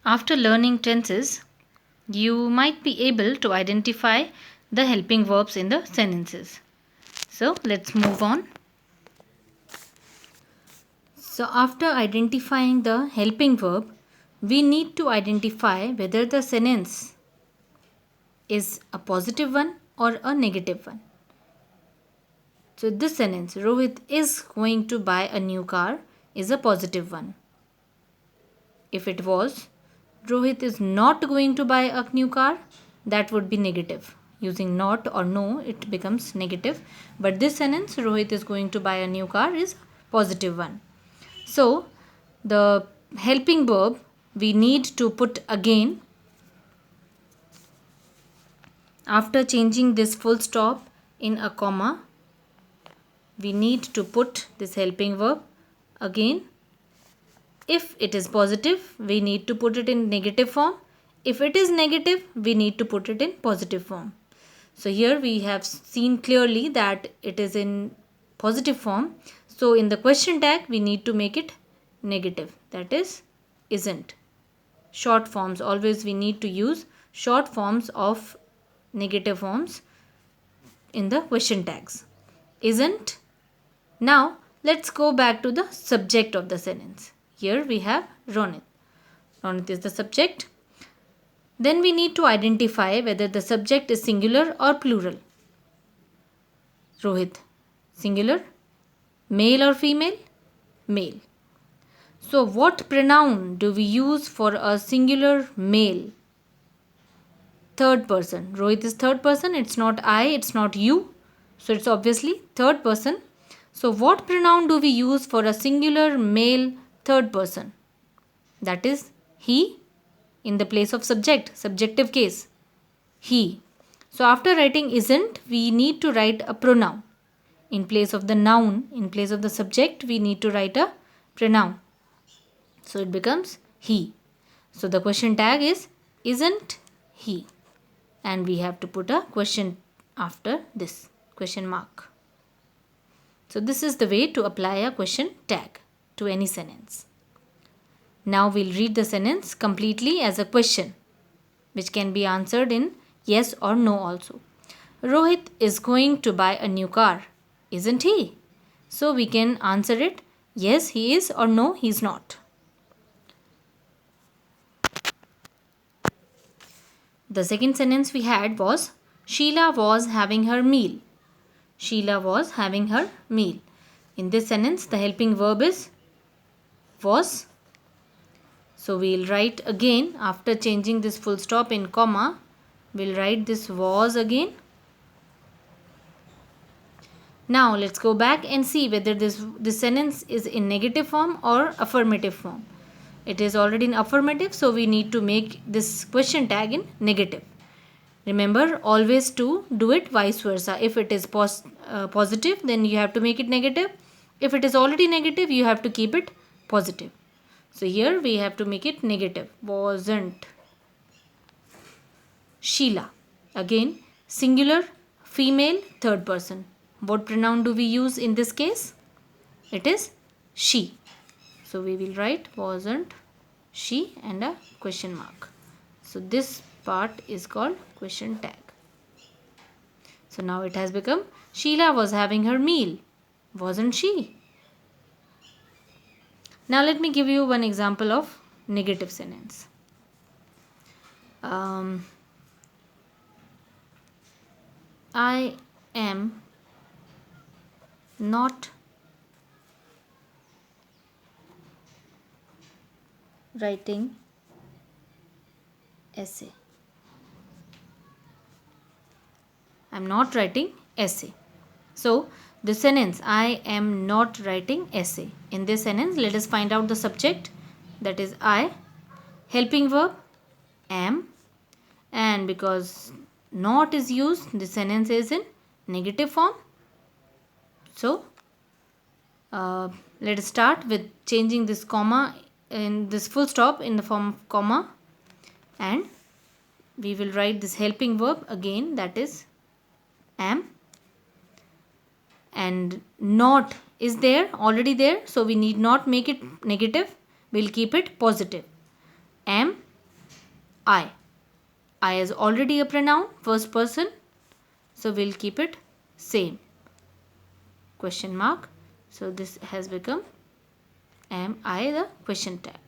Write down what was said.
After learning tenses, you might be able to identify the helping verbs in the sentences. So let's move on. So after identifying the helping verb, we need to identify whether the sentence is a positive one or a negative one. So this sentence, Rohit is going to buy a new car, is a positive one. If it was, Rohit is not going to buy a new car, that would be negative. Using not or no, it becomes negative. But this sentence, Rohit is going to buy a new car, is positive one. So, the helping verb we need to put again after changing this full stop in a comma. We need to put this helping verb again. If it is positive, we need to put it in negative form. If it is negative, we need to put it in positive form. So here we have seen clearly that it is in positive form. So in the question tag, we need to make it negative. That is, isn't. Short forms. Always we need to use short forms of negative forms in the question tags. Isn't. Now let's go back to the subject of the sentence. Here we have Ronit. Ronit is the subject. Then we need to identify whether the subject is singular or plural. Rohit, singular. Male or female? Male. So what pronoun do we use for a singular male? Third person. Rohit is third person. It's not I, it's not you. So it's obviously third person. So what pronoun do we use for a singular male third person? That is he in the place of subject, subjective case. He. So after writing isn't, we need to write a pronoun. In place of the noun, in place of the subject, we need to write a pronoun. So it becomes he. So the question tag is isn't he? And we have to put a question after this question mark. So this is the way to apply a question tag to any sentence. Now we'll read the sentence completely as a question, which can be answered in yes or no also. Rohit is going to buy a new car, isn't he? So we can answer it yes he is or no he is not. The second sentence we had was Sheila was having her meal. Sheila was having her meal. In this sentence, the helping verb is was. So we'll write again after changing this full stop in comma. We'll write this was again. Now let's go back and see whether this sentence is in negative form or affirmative form. It is already in affirmative, so we need to make this question tag in negative. Remember always to do it vice versa. If it is positive, then you have to make it negative. If it is already negative, you have to keep it positive. So here we have to make it negative. Wasn't. Sheila. Again, singular, female, third person. What pronoun do we use in this case? It is she. So we will write wasn't she and a question mark. So this part is called question tag. So now it has become Sheila was having her meal. Wasn't she? Now let me give you one example of negative sentence. I am not writing essay. I'm not writing essay. So the sentence I am not writing essay. In this sentence, let us find out the subject, that is I, helping verb am, and because not is used, the sentence is in negative form. So let us start with changing this comma in this full stop in the form of comma, and we will write this helping verb again, that is am, and not is there, already there, so we need not make it negative, we'll keep it positive. Am I. I is already a pronoun, first person. So we'll keep it same. Question mark. So this has become am I, the question tag.